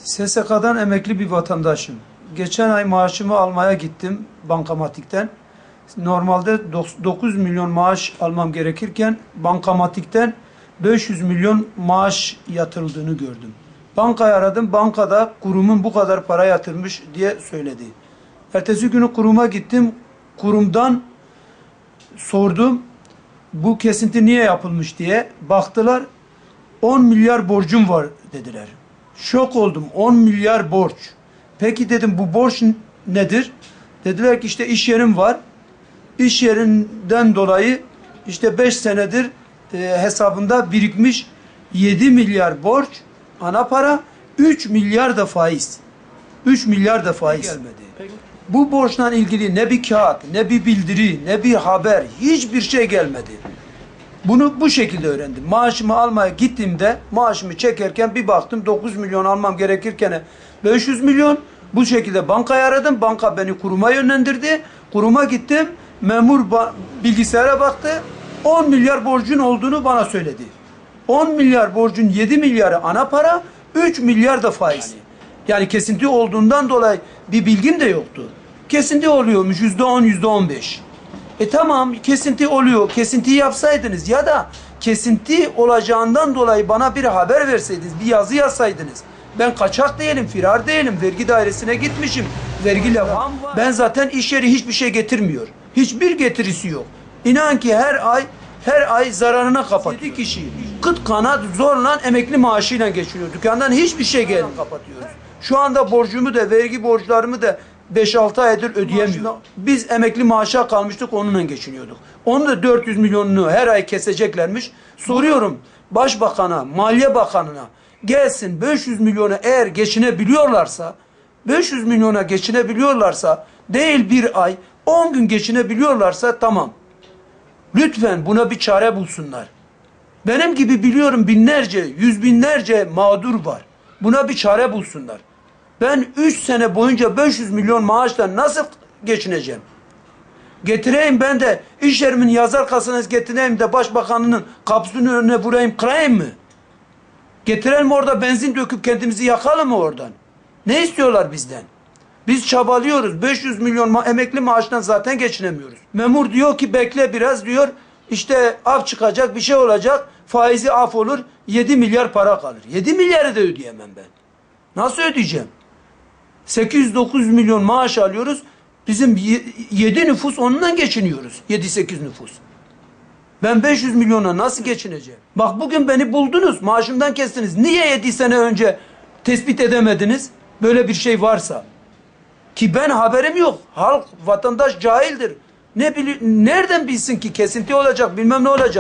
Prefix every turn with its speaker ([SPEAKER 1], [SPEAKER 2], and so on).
[SPEAKER 1] SSK'dan emekli bir vatandaşım. Geçen ay maaşımı almaya gittim bankamatikten. Normalde 9 milyon maaş almam gerekirken bankamatikten 500 milyon maaş yatırıldığını gördüm. Bankayı aradım. Bankada kurumun bu kadar para yatırmış diye söyledi. Ertesi günü kuruma gittim. Kurumdan sordum. Bu kesinti niye yapılmış diye. Baktılar. 10 milyar borcum var dediler. Şok oldum. 10 milyar borç. Peki dedim bu borç nedir? Dediler ki işte iş yerim var. İş yerinden dolayı işte 5 senedir hesabında birikmiş 7 milyar borç, ana para, 3 milyar da faiz. 3 milyar da faiz gelmedi. Bu borçla ilgili ne bir kağıt, ne bir bildiri, ne bir haber, hiçbir şey gelmedi. Bunu bu şekilde öğrendim. Maaşımı almaya gittiğimde maaşımı çekerken bir baktım 9 milyon almam gerekirken 500 milyon. Bu şekilde bankayı aradım. Banka beni kuruma yönlendirdi. Kuruma gittim. Memur bilgisayara baktı. 10 milyar borcun olduğunu bana söyledi. 10 milyar borcun 7 milyarı ana para, 3 milyar da faiz. Yani kesinti olduğundan dolayı bir bilgim de yoktu. Kesinti oluyormuş %10, %15. Tamam kesinti oluyor. Kesintiyi yapsaydınız ya da kesinti olacağından dolayı bana bir haber verseydiniz, bir yazı yazsaydınız. Ben kaçak değilim, firar değilim. Vergi dairesine gitmişim. Vergi levham var. Ben zaten iş yeri hiçbir şey getirmiyor. Hiçbir getirisi yok. İnan ki her ay zararına kapatıyor. 7 kişi kıt kanat zorla emekli maaşıyla geçiniyor. Dükkandan hiçbir şey gelmiyor. Kapatıyoruz. Şu anda borcumu da, vergi borçlarımı da 5-6 aydır ödeyemiyorum. Biz emekli maaşa kalmıştık, onunla geçiniyorduk. Onu da 400 milyonunu her ay keseceklermiş. Soruyorum Başbakan'a, Maliye Bakanı'na, gelsin 500 milyona eğer geçinebiliyorlarsa, 500 milyona geçinebiliyorlarsa, değil bir ay, 10 gün geçinebiliyorlarsa tamam. Lütfen buna bir çare bulsunlar. Benim gibi biliyorum binlerce, yüz binlerce mağdur var. Buna bir çare bulsunlar. Ben 3 sene boyunca 500 milyon maaşla nasıl geçineceğim? Getireyim ben de iş yerimin yazar kasasını getireyim de başbakanının kapısının önüne vurayım, kırayım mı? Getirelim orada benzin döküp kendimizi yakalım mı oradan? Ne istiyorlar bizden? Biz çabalıyoruz. 500 milyon emekli maaştan zaten geçinemiyoruz. Memur diyor ki bekle biraz diyor. İşte af çıkacak, bir şey olacak. Faizi af olur. 7 milyar para kalır. 7 milyarı da ödeyemem ben. Nasıl ödeyeceğim? 809 milyon maaş alıyoruz. Bizim 7 nüfus onunla geçiniyoruz. 7-8 nüfus. Ben 500 milyona nasıl geçineceğim? Bak bugün beni buldunuz. Maaşımdan kestiniz. Niye 7 sene önce tespit edemediniz? Böyle bir şey varsa. Ki ben haberim yok. Halk, vatandaş cahildir. Nereden bilsin ki kesinti olacak, bilmem ne olacak.